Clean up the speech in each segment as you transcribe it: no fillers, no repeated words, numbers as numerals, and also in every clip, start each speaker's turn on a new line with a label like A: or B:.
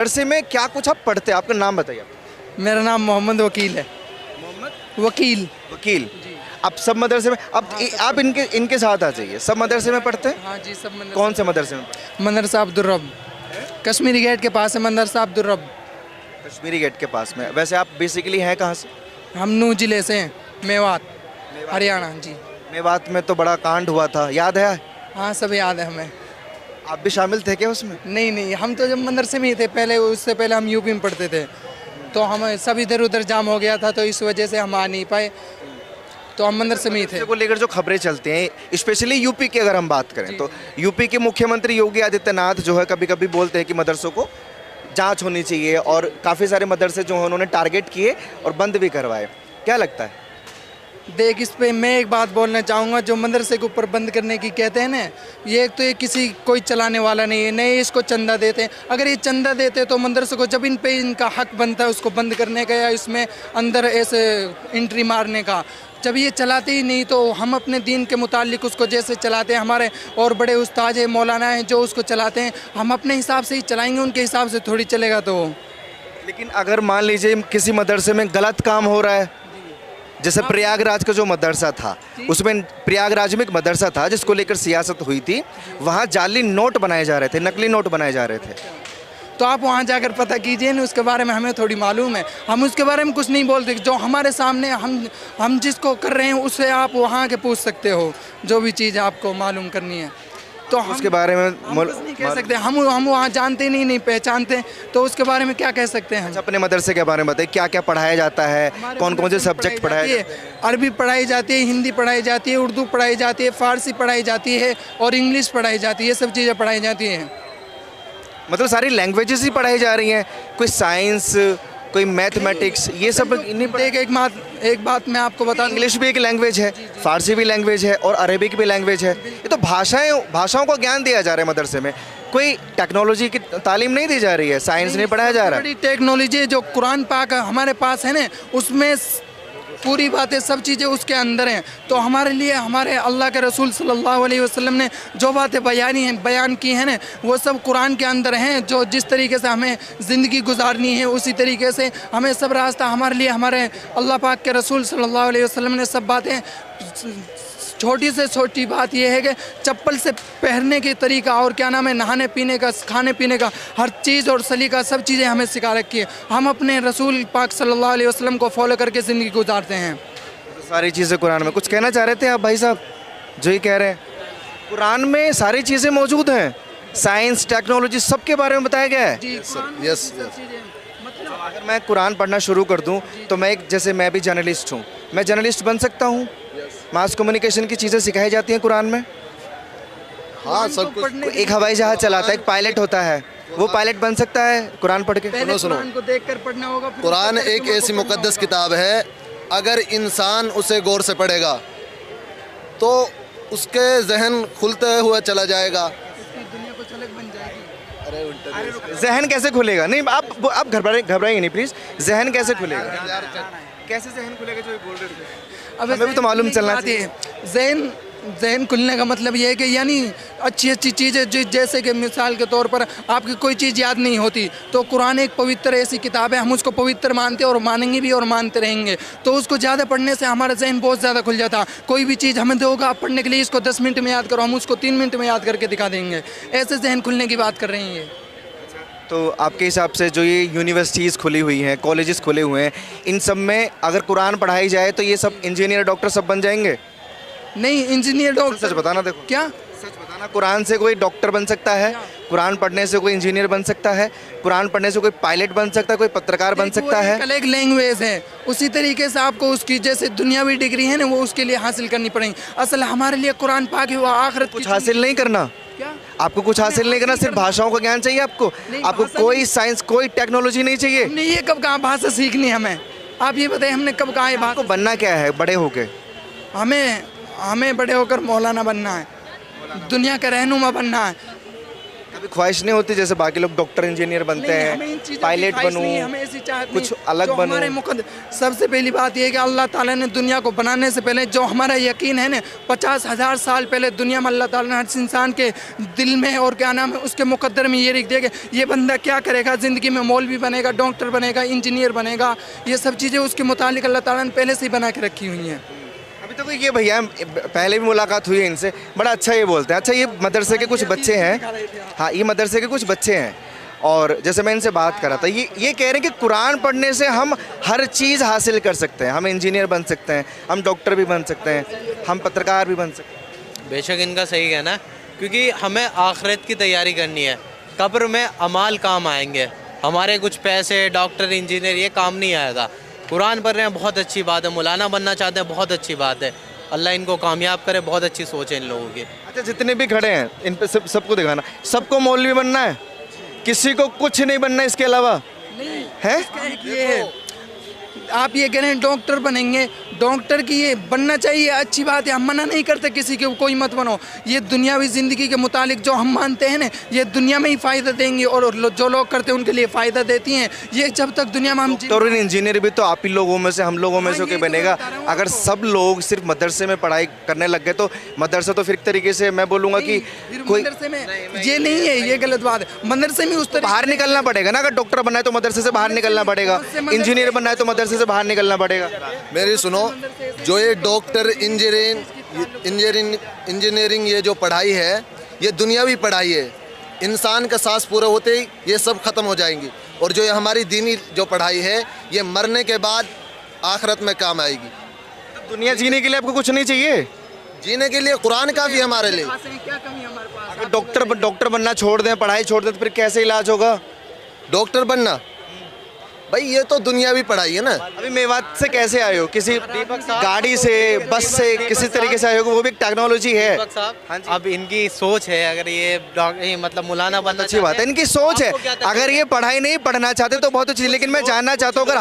A: मदरसे में क्या कुछ आप पढ़ते हैं? आपका नाम बताइए।
B: मेरा नाम मोहम्मद वकील है।
A: मोहम्मद
B: वकील।
A: वकील। आप सब मदरसे में आप इनके साथ आ जाइए। सब मदरसे में पढ़ते हैं?
B: हाँ जी, सब मदरसा।
A: कौन से मदरसे में पढ़ते हैं?
B: मदरसा अब्दुल रब, कश्मीरी गेट के पास है मदरसा अब्दुल रब।
A: कश्मीरी गेट के पास में। वैसे आप बेसिकली हैं कहाँ से?
B: हम नूह जिले से हैं, मेवात, हरियाणा जी।
A: मेवात में तो बड़ा कांड हुआ था, याद है?
B: हाँ, सब याद है हमें।
A: आप भी शामिल थे क्या उसमें?
B: नहीं नहीं, हम तो जब मदरसे में ही थे पहले, उससे पहले हम यूपी में पढ़ते थे, तो हम सब इधर उधर जाम हो गया था, तो इस वजह से हम आ नहीं पाए, तो हम मदरसे में ही थे।
A: मदरसे को लेकर जो खबरें चलती हैं, स्पेशली यूपी की अगर हम बात करें तो यूपी के मुख्यमंत्री योगी आदित्यनाथ जो है कभी कभी बोलते हैं कि मदरसों को जांच होनी चाहिए, और काफ़ी सारे मदरसे जो हैं उन्होंने टारगेट किए और बंद भी करवाए। क्या लगता है?
B: देख, इस पे मैं एक बात बोलना चाहूँगा, जो मदरसे के ऊपर बंद करने की कहते हैं ना, ये एक तो ये किसी कोई चलाने वाला नहीं है, नहीं इसको चंदा देते हैं। अगर ये चंदा देते तो मदरसे को जब इन पे इनका हक बनता है उसको बंद करने का या इसमें अंदर ऐसे एंट्री मारने का, जब ये चलाते ही नहीं तो हम अपने दीन के मुतालिक उसको जैसे चलाते हैं, हमारे और बड़े उस्ताद हैं, मौलाना हैं जो उसको चलाते हैं, हम अपने हिसाब से ही चलाएंगे, उनके हिसाब से थोड़ी चलेगा। तो
A: लेकिन अगर मान लीजिए किसी मदरसे में गलत काम हो रहा है, जैसे प्रयागराज का जो मदरसा था, उसमें प्रयागराज में एक मदरसा था जिसको लेकर सियासत हुई थी, वहाँ जाली नोट बनाए जा रहे थे, नकली नोट बनाए जा रहे थे।
B: तो आप वहाँ जाकर पता कीजिए ना, उसके बारे में हमें थोड़ी मालूम है, हम उसके बारे में कुछ नहीं बोलते। जो हमारे सामने हम जिसको कर रहे हैं उससे आप वहाँ के पूछ सकते हो, जो भी चीज़ आपको मालूम करनी है, तो हम
A: उसके बारे में
B: कुछ नहीं कह सकते। हम वहाँ जानते नहीं पहचानते, तो उसके बारे में क्या कह सकते हैं हम?
A: अपने मदरसे के बारे में बताइए, क्या क्या पढ़ाया जाता है, कौन कौन से सब्जेक्ट पढ़ाए जाते हैं?
B: अरबी पढ़ाई जाती है, हिंदी पढ़ाई जाती है, उर्दू पढ़ाई जाती है, फारसी पढ़ाई जाती है और इंग्लिश पढ़ाई जाती है, ये सब चीज़ें पढ़ाई जाती हैं।
A: मतलब सारी लैंग्वेजेस ही पढ़ाई जा रही हैं? कोई साइंस, कोई मैथमेटिक्स, ये सब नहीं
B: देख, एक बात मैं आपको बता दूं,
A: इंग्लिश भी एक लैंग्वेज है, फारसी भी लैंग्वेज है और अरेबिक भी लैंग्वेज है। ये तो भाषाओं का ज्ञान दिया जा रहा है मदरसे में, कोई टेक्नोलॉजी की तालीम नहीं दी जा रही है, साइंस नहीं पढ़ाया जा रहा है।
B: बड़ी टेक्नोलॉजी जो कुरान पाक हमारे पास है ना, उसमें पूरी बातें सब चीज़ें उसके अंदर हैं। तो हमारे लिए हमारे अल्लाह के रसूल सल्लल्लाहु अलैहि वसल्लम ने जो बातें बयान की हैं ना, वो सब कुरान के अंदर हैं। जो जिस तरीके से हमें ज़िंदगी गुजारनी है उसी तरीके से हमें सब रास्ता हमारे लिए हमारे अल्लाह पाक के रसूल सल्लल्लाहु अलैहि वसल्लम ने सब बातें, छोटी से छोटी बात यह है कि चप्पल से पहनने के तरीका और क्या नाम है, नहाने पीने का, खाने पीने का, हर चीज़ और सलीका, सब चीज़ें हमें सिखा रखी है। हम अपने रसूल पाक सल्लल्लाहु अलैहि वसल्लम को फॉलो करके ज़िंदगी गुजारते हैं।
A: तो सारी चीज़ें कुरान में। कुछ कहना चाह रहे थे आप भाई साहब, जो ये कह रहे हैं कुरान में सारी चीज़ें मौजूद हैं, साइंस टेक्नोलॉजी सबके बारे में बताया गया है।
B: यस।
A: अगर मैं कुरान पढ़ना शुरू कर दूं तो जैसे मैं भी जर्नलिस्ट हूं, मैं जर्नलिस्ट बन सकता हूं? मास कम्युनिकेशन की चीज़ें सिखाई जाती हैं कुरान में।
C: हाँ, सब कुछ।
A: एक हवाई जहाज चलाता है, एक पायलट होता है, वो पायलट बन सकता है कुरान पढ़ के?
C: सुनो।
B: कुरान को देखकर पढ़ना होगा।
C: कुरान एक ऐसी मुकद्दस किताब है, अगर इंसान उसे गौर से पढ़ेगा तो उसके जहन खुलते हुए चला जाएगा।
B: दुनिया कुछ अलग बन जाएगी।
A: जहन कैसे खुलेगा? नहीं, आप घबराइए नहीं प्लीज़। जहन कैसे खुलेगा? कैसे जहन खुलेगा जो ये बोल रहे थे?
B: अब
A: हमें भी तो मालूम चलना चाहिए।
B: जहन खुलने का मतलब ये है कि यानी अच्छी चीज़ें, जैसे कि मिसाल के तौर पर आपकी कोई चीज़ याद नहीं होती, तो कुरान एक पवित्र ऐसी किताब है, हम उसको पवित्र मानते हैं और मानेंगे भी और मानते रहेंगे। तो उसको ज़्यादा पढ़ने से हमारा जहन बहुत ज़्यादा खुल जाता। कोई भी चीज़ हमें दोगा आप पढ़ने के लिए, इसको 10 मिनट में याद करो, हम उसको 3 मिनट में याद करके दिखा देंगे। ऐसे जहन खुलने की बात कर रहे हैं ये।
A: तो आपके हिसाब से जो ये यूनिवर्सिटीज़ खुली हुई हैं, कॉलेजेस खुले हुए हैं, इन सब में अगर कुरान पढ़ाई जाए तो ये सब इंजीनियर डॉक्टर सब बन जाएंगे?
B: नहीं, इंजीनियर डॉक्टर
A: सच बताना। देखो,
B: क्या
A: सच बताना, कुरान से कोई डॉक्टर बन सकता है, कुरान पढ़ने से कोई इंजीनियर बन सकता है, कुरान पढ़ने से कोई पायलट बन सकता है, कोई पत्रकार बन सकता है।
B: एक लैंग्वेज है, उसी तरीके से आपको उसकी जैसे दुनियावी डिग्री है ना, वो उसके लिए हासिल करनी पड़ेगी। असल हमारे लिए कुरान पाक है, वो आखिरत
A: कुछ हासिल नहीं करना।
B: क्या
A: आपको कुछ हासिल नहीं करना, सिर्फ भाषाओं का ज्ञान चाहिए आपको? आपको कोई साइंस, कोई टेक्नोलॉजी नहीं चाहिए?
B: हमने ये कब कहा भाषा सीखनी हमें? आप ये बताइए, हमने कब कहा है
A: आपको
B: भाषा?
A: बनना क्या है बड़े होके?
B: हमें बड़े होकर मौलाना बनना है, दुनिया का रहनुमा बनना है।
A: कभी ख्वाहिश नहीं होती जैसे बाकी लोग डॉक्टर इंजीनियर बनते
B: नहीं, हमें इन
A: हैं,
B: चीज़ों की
A: पायलट
B: ख्वाहिश
A: बनूं,
B: नहीं है, हमें ऐसी चाहत
A: कुछ
B: नहीं।
A: अलग
B: जो
A: बनूं?
B: हमारे सबसे पहली बात यह है कि अल्लाह ताला ने दुनिया को बनाने से पहले जो हमारा यकीन है ना 50,000 साल पहले दुनिया में अल्लाह ताला ने हर इंसान के दिल में और क्या नाम है उसके मुकद्दर में ये लिख दिया कि ये बंदा क्या करेगा ज़िंदगी में, मौलवी बनेगा, डॉक्टर बनेगा, इंजीनियर बनेगा, ये सब चीज़ें उसके मुतालिक अल्लाह ताला ने पहले से ही बना के रखी हुई हैं।
A: अभी तो ये भैया पहले भी मुलाकात हुई है इनसे, बड़ा अच्छा ये बोलते हैं। अच्छा ये मदरसे के कुछ बच्चे हैं, हाँ ये मदरसे के कुछ बच्चे हैं और जैसे मैं इनसे बात कर रहा था ये कह रहे हैं कि कुरान पढ़ने से हम हर चीज़ हासिल कर सकते हैं, हम इंजीनियर बन सकते हैं, हम डॉक्टर भी बन सकते हैं, हम पत्रकार भी बन सकते हैं।
D: बेशक इनका सही कहना है, क्योंकि हमें आखिरत की तैयारी करनी है। कब्र में अमाल काम आएंगे, हमारे कुछ पैसे, डॉक्टर, इंजीनियर ये काम नहीं आएगा। कुरान पढ़ रहे हैं बहुत अच्छी बात है, मौलाना बनना चाहते हैं बहुत अच्छी बात है, अल्लाह इनको कामयाब करे, बहुत अच्छी सोच है इन लोगों की।
A: अच्छा जितने भी खड़े हैं इन पे सबको दिखाना, सबको मौलवी बनना है, किसी को कुछ नहीं बनना इसके अलावा है?
B: ये आप ये कह रहे हैं डॉक्टर बनेंगे, डॉक्टर की ये बनना चाहिए, अच्छी बात है, हम मना नहीं करते किसी के कोई मत बनो। ये दुनियावी ज़िंदगी के मुतालिक जो हम मानते हैं ना ये दुनिया में ही फ़ायदा देंगे और जो लोग करते हैं उनके लिए फ़ायदा देती हैं। ये जब तक दुनिया में हम
A: डॉक्टर और इंजीनियर भी तो आप ही लोगों में से, हम लोगों में से
B: हाँ,
A: कोई
B: यही तो
A: बनेगा।
B: बता रहा हूँ
A: अगर
B: आपको।
A: सब लोग सिर्फ मदरसे में पढ़ाई करने लग गए तो मदरसा तो फिर एक तरीके से मैं बोलूँगा कि
B: फिर
A: कोई
B: मदरसे में ये नहीं है, ये गलत बात है। मदरसे में उस तरह
A: बाहर निकलना पड़ेगा ना, अगर डॉक्टर बनना है तो मदरसे से बाहर निकलना पड़ेगा, इंजीनियर बनना है तो मदरसे से बाहर निकलना पड़ेगा।
C: मेरी सुनो, जो ये डॉक्टर इंजीनियरिंग ये जो पढ़ाई है ये दुनियावी पढ़ाई है। इंसान का सांस पूरा होते ही ये सब ख़त्म हो जाएंगी। और जो ये हमारी दीनी जो पढ़ाई है ये मरने के बाद आखिरत में काम आएगी।
A: तो दुनिया जीने के लिए आपको कुछ नहीं चाहिए?
C: जीने के लिए कुरान काफ़ी है हमारे लिए।
B: क्या कमी है हमारे पास?
A: अगर डॉक्टर बनना छोड़ दें, पढ़ाई छोड़ दें तो फिर कैसे इलाज होगा?
C: डॉक्टर बनना भाई ये तो दुनियावी पढ़ाई है ना।
A: अभी मेवात से कैसे आए हो? किसी गाड़ी से, बस से, किसी तरीके से आए हो? वो भी एक टेक्नोलॉजी है।
D: दीपक साहब, अब इनकी सोच है, अगर ये मतलब मौलाना बनना
A: अच्छी बात है, इनकी सोच है। अगर ये पढ़ाई नहीं पढ़ना चाहते तो बहुत अच्छी, लेकिन मैं जानना चाहता हूँ अगर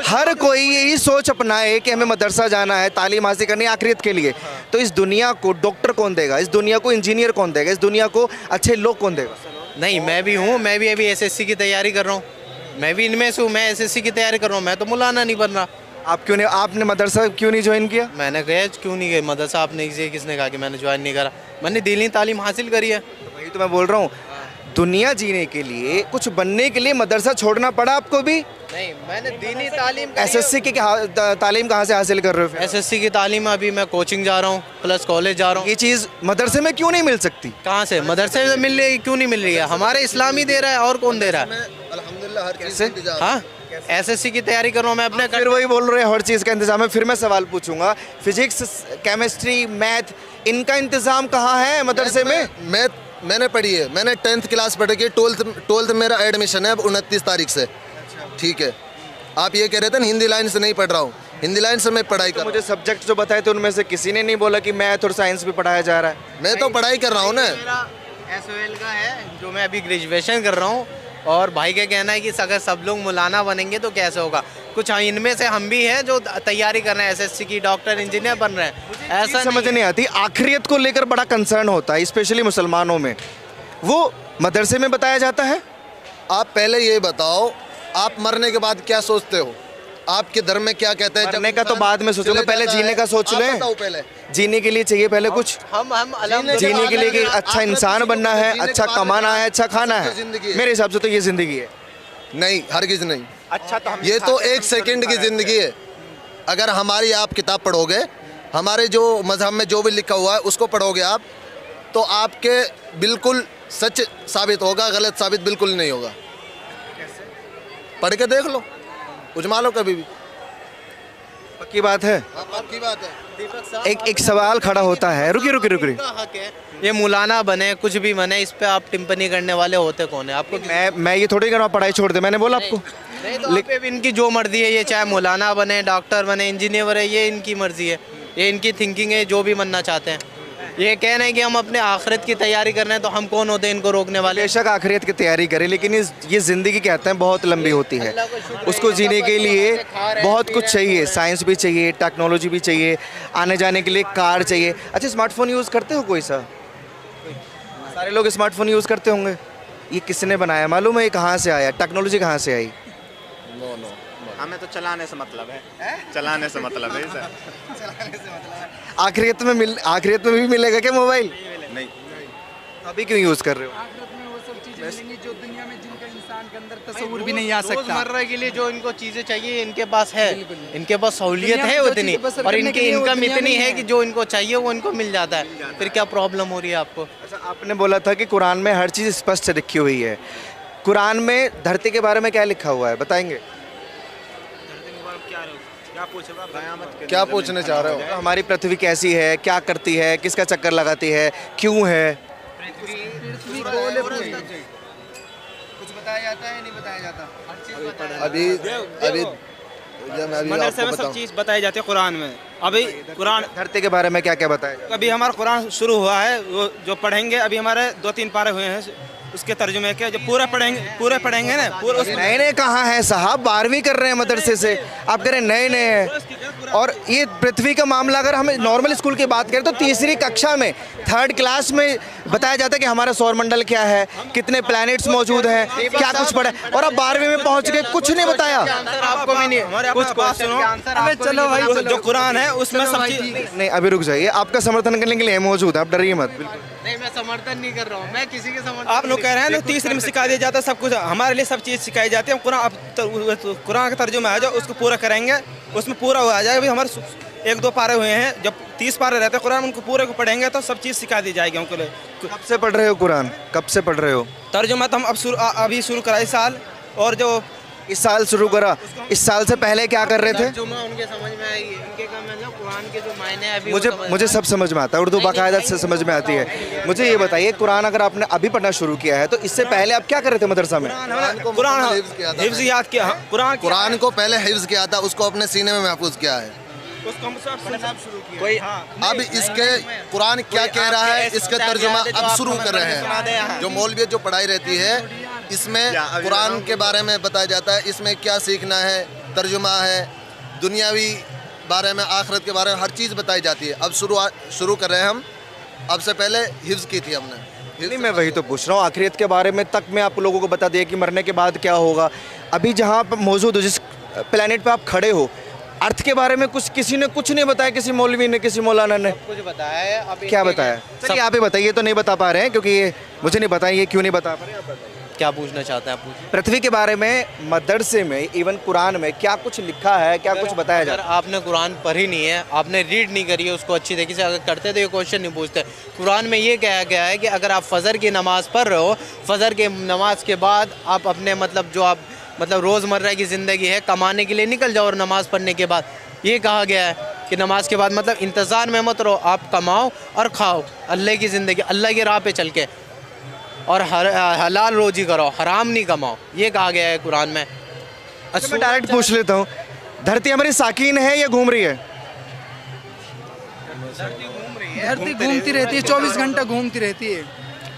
A: हर कोई यही सोच अपनाए कि हमें मदरसा जाना है, तालीम हासिल करनी है आखिरत के लिए, तो इस दुनिया को डॉक्टर कौन देगा? इस दुनिया को इंजीनियर कौन देगा? इस दुनिया को अच्छे लोग कौन देगा?
D: नहीं, मैं भी हूँ, मैं भी अभी एसएससी की तैयारी कर रहा हूँ, मैं भी इनमें से हूँ। मैं एसएससी की तैयारी कर रहा हूँ, मैं तो मौलाना नहीं बन रहा।
A: आप क्यों नहीं, आपने मदरसा क्यों नहीं ज्वाइन किया?
D: मैंने कहा क्यों नहीं गए मदरसा? आपने किसने कहा कि मैंने ज्वाइन नहीं करा? मैंने दीनी तालीम हासिल करी है।
A: वही तो मैं बोल रहा हूँ, दुनिया जीने के लिए, कुछ बनने के लिए मदरसा छोड़ना पड़ा आपको भी?
D: नहीं, मैंने दीनी तालीम
A: एसएससी की तालीम कहाँ से हासिल कर रहे हो?
D: एसएससी की तालीम अभी मैं कोचिंग जा रहा हूँ, प्लस कॉलेज जा रहा हूँ।
A: ये चीज़ मदरसे में क्यों नहीं मिल सकती?
D: कहाँ से मदरसे से मिल रही है? क्यों नहीं मिल रही है? हमारे इस्लामी दे रहा है, और कौन दे रहा है?
C: अल्हम्दुलिल्लाह हर चीज़ से इंतजाम।
D: हाँ, एसएससी की तैयारी कर रहा हूँ मैं अपने।
A: फिर वही बोल रहे हैं हर चीज़ का इंतजाम है। फिर मैं सवाल पूछूंगा, फिजिक्स, केमिस्ट्री, मैथ, इनका इंतजाम कहाँ है मदरसे में?
C: मैंने पढ़ी है, मैंने 10th क्लास पढ़ी है, 12th मेरा एडमिशन है अब 29 तारीख से। ठीक है, आप ये कह रहे थे ना हिंदी लाइन से नहीं पढ़ रहा हूँ, हिंदी लाइन से मैं पढ़ाई कर रहा हूँ।
A: मुझे सब्जेक्ट जो बताए थे उनमें से किसी ने नहीं बोला कि मैथ और साइंस भी पढ़ाया जा रहा है।
C: मैं तो पढ़ाई कर रहा हूँ ना।
D: मेरा एसओएल का है जो मैं अभी ग्रेजुएशन कर रहा हूँ, और भाई का कहना है कि अगर सब लोग मौलाना बनेंगे तो कैसे होगा। कुछ इनमें से हम भी हैं जो तैयारी कर रहे हैं एसएससी की, डॉक्टर, इंजीनियर बन रहे हैं। ऐसा
A: समझ नहीं आती, आखिरियत को लेकर बड़ा कंसर्न होता है स्पेशली मुसलमानों में, वो मदरसे में बताया जाता है।
C: आप पहले ये बताओ, आप मरने के बाद क्या सोचते हो? आपके धर्म में क्या कहते हैं?
A: मरने का तो बाद में सोचोगे, पहले जीने का सोच लें।
C: पहले
A: जीने के लिए चाहिए पहले कुछ,
D: हम
A: जीने के लिए कि अच्छा इंसान बनना है, अच्छा कमाना है, अच्छा खाना है।
C: जिंदगी है।
A: मेरे हिसाब से तो ये जिंदगी है।
C: नहीं, हरगिज नहीं।
A: अच्छा तो
C: ये तो 1 सेकंड की ज़िंदगी है। अगर हमारी आप किताब पढ़ोगे, हमारे जो मजहब में जो भी लिखा हुआ है उसको पढ़ोगे आप, तो आपके बिल्कुल सच साबित होगा, गलत साबित बिल्कुल नहीं होगा। पढ़ के देख लो, उजमा लो कभी भी।
A: पक्की बात है।
C: आपकी बात है।
A: एक सवाल खड़ा होता है, रुकिए।
D: हक है ये मौलाना बने, कुछ भी बने, इस पे आप टिप्पणी करने वाले होते कौन है? आपको
A: मैं ये थोड़ी करूँ पढ़ाई छोड़ दे, मैंने बोला आपको।
D: नहीं, तो आप पे इनकी जो मर्जी है, ये चाहे मौलाना बने, डॉक्टर बने, इंजीनियर बने, ये इनकी मर्जी है, ये इनकी थिंकिंग है, जो भी बनना चाहते हैं। ये कह रहे हैं कि हम अपने आखिरत की तैयारी कर रहे हैं, तो हम कौन होते हैं इनको रोकने वाले?
A: बेशक आखिरत की तैयारी करें, लेकिन ये ज़िंदगी कहते हैं बहुत लंबी होती है। उसको जीने के लिए बहुत कुछ चाहिए, साइंस भी चाहिए, टेक्नोलॉजी भी चाहिए, आने जाने के लिए कार चाहिए। अच्छा, स्मार्टफोन यूज़ करते हो कोई सा? सारे लोग स्मार्टफोन यूज़ करते होंगे। ये किसने बनाया मालूम है? ये कहाँ से आया? टेक्नोलॉजी कहाँ से आई?
C: नो नो
E: हमें तो चलाने से मतलब है, चलाने से मतलब है सर।
A: आखिरत में भी मिलेगा क्या मोबाइल?
E: नहीं
A: अभी क्यों यूज़ कर रहे हो?
B: आखिरत में वो सब चीजें मिलेंगी जो दुनिया में जिनका इंसान के अंदर तस्वुर भी नहीं आ सकता।
D: रोजमर्रा के लिए जो इनको चीजें चाहिए इनके पास है, इनके पास सहूलियत
B: दुनिया
D: है
B: में जो
D: उतनी,
B: चीज़ें बसर
D: और
B: करने
D: इनकी
B: के लिए वो
D: इनकम
B: दुनिया
D: इतनी
B: में
D: है
B: है।
D: कि जो इनको चाहिए वो इनको मिल जाता है। फिर क्या प्रॉब्लम हो रही है आपको?
A: अच्छा, आपने बोला था कि कुरान में हर चीज़ स्पष्ट लिखी हुई है। कुरान में धरती के बारे में क्या लिखा हुआ है बताएंगे?
C: क्या पूछना चाह रहे हो?
A: हमारी पृथ्वी कैसी है, क्या करती है, किसका चक्कर लगाती है, क्यों है? कुछ बताया जाता है नहीं बताया जाता?
C: अभी अभी जब मैं अभी
F: मदरसे
C: आपको
F: में सब
C: बताऊं,
F: चीज़ बताई जाती है कुरान में। अभी कुरान
A: धरती के बारे में क्या क्या बताया जाता है?
F: अभी हमारा कुरान शुरू हुआ है, वो जो पढ़ेंगे अभी हमारे 2-3 पारे हुए हैं उसके तर्जुमे के, जो पूरा पढ़ेंगे ना पूरा उस
A: नए नए कहाँ हैं साहब? 12वीं कर रहे हैं मदरसे से, आप कह रहे हैं नए नए हैं। और ये पृथ्वी का मामला अगर हम नॉर्मल स्कूल की बात करें तो तीसरी कक्षा में 3rd क्लास में बताया जाता है कि हमारा सौरमंडल क्या है, कितने प्लैनेट्स मौजूद हैं, क्या कुछ पढ़ा है। और अब 12वीं में पहुंच गए, कुछ नहीं बताया।
D: आपको भी नहीं
F: हमारे कुछ बात सुनो,
B: अबे चलो भाई चलो।
F: जो कुरान है उसमें
B: चलो
F: सब
B: भाई,
F: चीज़
B: ठीक है।
A: नहीं अभी रुक जाइए, आपका समर्थन करने के लिए मौजूद है, आप डरिए मत। बिल्कुल
D: नहीं, मैं समर्थन नहीं कर रहा हूँ, मैं किसी के समर्थन
F: आप लोग कह रहे हैं ना तीसरे में सिखा दिया जाता है सब कुछ, हमारे लिए सब चीज़ सिखाई जाती है। कुरान का तर्जुमा है जो उसको पूरा करेंगे, उसमें पूरा हो आ जाएगा। अभी हमारे 1-2 पारे हुए हैं, जब 30 पारे रहते हैं कुरान, उनको पूरे को पढ़ेंगे तो सब चीज़ सिखा दी जाएगी उनको।
A: कब से पढ़ रहे हो कुरान? कब से पढ़ रहे हो?
F: तर्जुमा तो हम अभी शुरू करा इस साल, और जो
A: इस साल शुरू करा? इस साल से पहले क्या कर रहे थे?
D: तर्जुमा उनके समझ में आएगी, इनके का मतलब कुरान के जो मायने हैं अभी वो समझ
A: मुझे सब समझ में आता है, उर्दू बाकायदा से समझ में आती है। मुझे ये बताइए, कुरान अगर आपने अभी पढ़ना शुरू किया है तो इससे पहले आप क्या कर रहे थे मदरसा में?
F: कुरान
C: हिफ्ज़ किया था
F: हिफ्ज़ याद किया,
C: कुरान को पहले हिफ्ज़ किया था, उसको अपने सीने में महफूज किया है।
F: उसको हम सब पढ़ना शुरू किया। कोई
C: अब इसके कुरान क्या कह रहा है इसका तर्जुमा अब शुरू कर रहे हैं। जो मौलवियत जो पढ़ाई रहती है इसमें कुरान के बारे में बताया जाता है, इसमें क्या सीखना है, तर्जुमा है, दुनियावी बारे में, आखिरत के बारे में हर चीज़ बताई जाती है। अब शुरू कर रहे हैं हम, अब से पहले हिफ्ज़ की थी हमने।
A: नहीं, मैं वही तो पूछ रहा हूँ, आखिरत के बारे में तक मैं आप लोगों को बता दिया कि मरने के बाद क्या होगा। अभी जहाँ आप मौजूद हो, जिस प्लेनेट पे आप खड़े हो, अर्थ के बारे में किसी ने कुछ नहीं बताया, किसी मौलवी ने, किसी मौलाना ने
D: कुछ बताया है। अब
A: क्या
D: इनके
A: बताया? चलिए आप ही बताइए, तो नहीं बता पा रहे हैं क्योंकि ये मुझे नहीं बताया, ये क्यों नहीं बता पा रहे हैं?
D: क्या पूछना चाहते हैं आप? पूछिए।
A: पृथ्वी के बारे में मदरसे में, इवन कुरान में क्या कुछ लिखा है, क्या कुछ बताया
D: अगर
A: जाता है?
D: आपने कुरान पढ़ी नहीं है, आपने रीड नहीं करी है उसको अच्छी तरीके से, अगर करते तो ये क्वेश्चन नहीं पूछते। कुरान में ये कहा गया है कि अगर आप फजर की नमाज़ पढ़ रहे हो, फजर के नमाज के बाद आप अपने जो आप रोज़मर्रा की ज़िंदगी है कमाने के लिए निकल जाओ, और नमाज़ पढ़ने के बाद ये कहा गया है कि नमाज के बाद इंतज़ार में मत रहो, आप कमाओ और खाओ अल्लाह की ज़िंदगी, अल्लाह की राह पे चल के, और हलाल रोजी करो, हराम नहीं कमाओ, ये कहा गया है कुरान में।
A: अच्छा, मैं डायरेक्ट पूछ लेता हूँ, धरती हमारी साकीन है या घूम रही है?
B: धरती घूमती रहती है, 24 घंटा घूमती रहती है,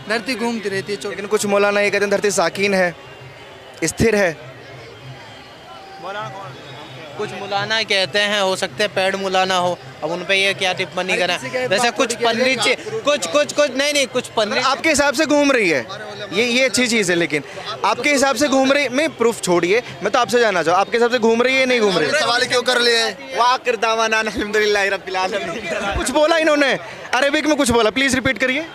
B: धरती घूमती रहती है।
A: लेकिन कुछ मौलाना ये कहते हैं धरती साकीन है, स्थिर है।
D: कुछ मुलाना कहते हैं, हो सकते हैं पेड़ मुलाना हो, अब उन पे ये क्या टिप्पणी करें। वैसे कुछ पन्नी कुछ नहीं कुछ पन्नी
A: आपके हिसाब से घूम रही है, ये अच्छी चीज़ है, लेकिन आपके हिसाब से घूम रही, मैं प्रूफ छोड़िए, मैं तो आपसे जानना चाहूँ आपके हिसाब से घूम रही है नहीं घूम रही?
C: सवाल क्यों कर लिए?
E: वाकिर दावाना अल्हम्दुलिल्लाह रब्बिल आलमीन।
A: कुछ बोला इन्होंने, अरेबिक में कुछ बोला, प्लीज़ रिपीट करिए।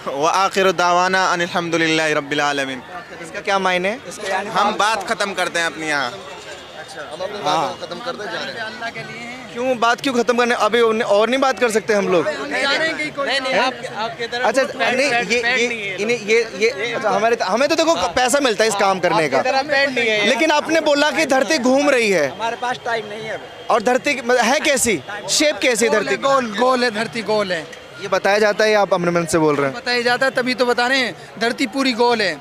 E: व आखिर दावाना अल्हम्दुलिल्लाह रब्बिल आलमीन।
A: इसका क्या मायने है?
E: हम बात ख़त्म करते हैं अपनी यहाँ।
C: खत्म कर दे जा रहे हैं।
B: अल्लाह के लिए हैं।
A: क्यों बात क्यों खत्म करने? अभी और नहीं बात कर सकते हम लोग?
D: नहीं आपके तरफ
A: अच्छा
D: पेड़
A: नहीं, ये अच्छा, हमें तो देखो पैसा मिलता है इस काम करने का,
D: पेड़ नहीं है।
A: लेकिन आपने बोला कि धरती घूम रही है,
F: हमारे पास टाइम नहीं है।
A: और धरती है कैसी, शेप कैसी है धरती की?
B: गोल है, धरती गोल है,
A: ये बताया जाता है या आप अपने मन से बोल रहे हैं?
B: बताया जाता है, तभी तो बता रहे हैं, धरती पूरी गोल है,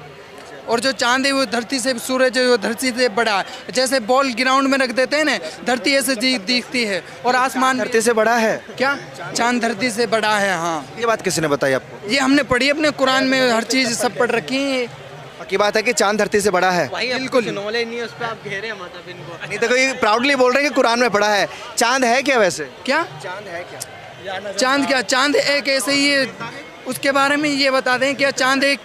B: और जो चांद है वो धरती से, सूरज है वो धरती से बड़ा है। जैसे बॉल ग्राउंड में रख देते हैं ना, धरती ऐसे दिखती है, और आसमान
A: धरती से बड़ा है?
B: क्या चांद धरती से बड़ा है? हाँ,
A: ये बात किसने बताई आपको?
B: ये हमने पढ़ी अपने कुरान में, हर चीज़ सब पढ़ रखी है।
A: की बात है कि चांद धरती से बड़ा है।
D: बिल्कुल नॉलेज नहीं है उस पर, आप घेरे मत अब इनको।
A: नहीं देखो, ये प्राउडली बोल रहे हैं कि कुरान में पढ़ा है। चांद है क्या वैसे?
B: क्या
A: चांद है क्या?
B: चांद? क्या चांद एक ऐसे ही उसके बारे में ये बता दें कि चांद एक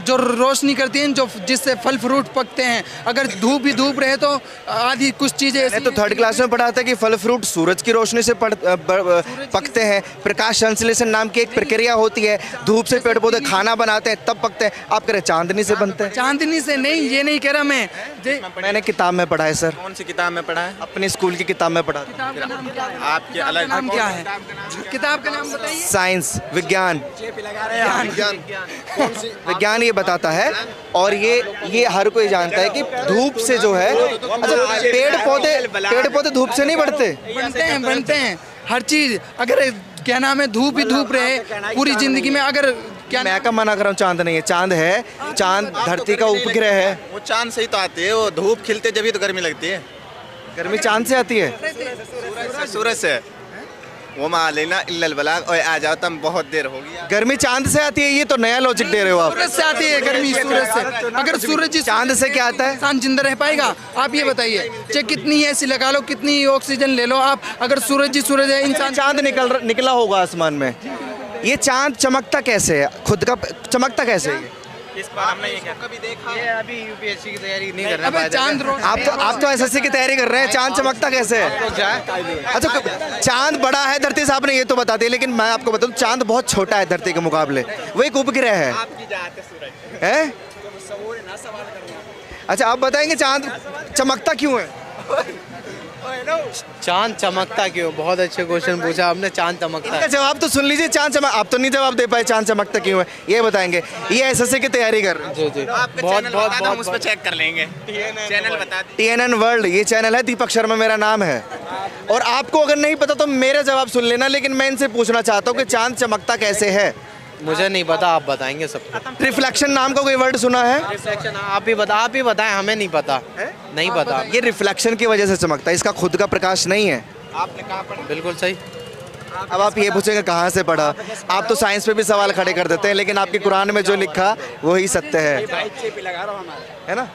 B: जो रोशनी करती है, जो जिससे फल फ्रूट पकते हैं। अगर धूप भी धूप रहे तो आधी कुछ चीज़ें
A: मैंने तो थर्ड क्लास में पढ़ा था कि फल फ्रूट सूरज की रोशनी से पकते हैं। प्रकाश संश्लेषण नाम की एक प्रक्रिया होती है, धूप से पेड़ पौधे खाना बनाते हैं तब पकते हैं। आप कह रहे चांदनी से बनते हैं?
B: चांदनी से नहीं, ये नहीं कह रहा मैं।
A: मैंने किताब में पढ़ा है सर,
E: कौन सी किताब में पढ़ा है?
A: अपने स्कूल की किताब में पढ़ा था।
B: किताब का नाम क्या है?
E: आपके अलग
B: नाम क्या है? किताब का नाम बताइए।
A: साइंस, विज्ञान। विज्ञान ये बताता है, और ये हर कोई जानता है कि धूप से जो है, अच्छा पेड़ पौधे धूप से नहीं बढ़ते?
B: बनते हैं हर चीज़। अगर क्या नाम है, धूप ही धूप रहे पूरी जिंदगी में, अगर क्या
A: मैं कब मना कर रहा हूँ? चांद नहीं है, चांद है। चांद धरती का उपग्रह है।
E: वो चांद से ही तो आती है, वो धूप खिलते जब ही तो गर्मी लगती है।
A: गर्मी चांद से आती है?
E: सूरज से। वो मान लेना इल्लल बलाग, ओए आ जाओ, तुम बहुत देर हो गई।
A: गर्मी चांद से आती है, ये तो नया लॉजिक दे रहे हो आप।
B: सूरज से आती है गर्मी, सूरज से। अगर सूरज
A: चांद से क्या आता है?
B: इंसान जिंदा रह पाएगा? आप ये बताइए, चाहे कितनी एसी लगा लो, कितनी ऑक्सीजन ले लो आप, अगर सूरज ही सूरज है, इंसान
A: चांद निकला होगा आसमान में। ये चांद चमकता कैसे है? खुद का चमकता कैसे है?
F: इस बार हमने ये कभी देखा,
D: ये अभी यूपीएससी की तैयारी नहीं कर
B: अबे
D: रहा
B: चांद
A: आप तो एसएससी की तैयारी कर रहे हैं, चांद चमकता कैसे है? अच्छा, चांद बड़ा है धरती से, आपने ये तो बता दिया, लेकिन मैं आपको बताऊं चांद बहुत छोटा है धरती के मुकाबले। वो एक उपग्रह है। अच्छा, आप बताएंगे चांद चमकता क्यों है?
D: चांद चमकता क्यों? बहुत अच्छे क्वेश्चन पूछा आपने। चांद चमकता
A: इसका जवाब तो सुन लीजिए। चांद चमक, आप तो नहीं जवाब दे पाए चांद चमकता क्यों है, ये बताएंगे। ये एसएससी की तैयारी कर रहे हैं।
D: जी जी,
E: हम उस पर चेक कर लेंगे। चैनल बता दी।
A: TNN वर्ल्ड ये चैनल है, दीपक शर्मा मेरा नाम है। और आपको अगर नहीं पता तो मेरा जवाब सुन लेना, लेकिन मैं इनसे पूछना चाहता हूँ कि चांद चमकता कैसे है?
D: मुझे नहीं पता, आप बताएंगे सबको।
A: रिफ्लेक्शन नाम का कोई वर्ड सुना है?
D: रिफ्लेक्शन आप ही बताएं, हमें नहीं पता। नहीं पता।
A: ये रिफ्लेक्शन की वजह से चमकता है, इसका खुद का प्रकाश नहीं है।
E: आपने कहाँ पढ़ा?
D: बिल्कुल सही।
A: अब आप ये पूछेंगे कहाँ से पढ़ा? आप तो साइंस पे भी सवाल खड़े कर देते हैं, लेकिन आपके कुरान में जो लिखा वही सत्य है ना?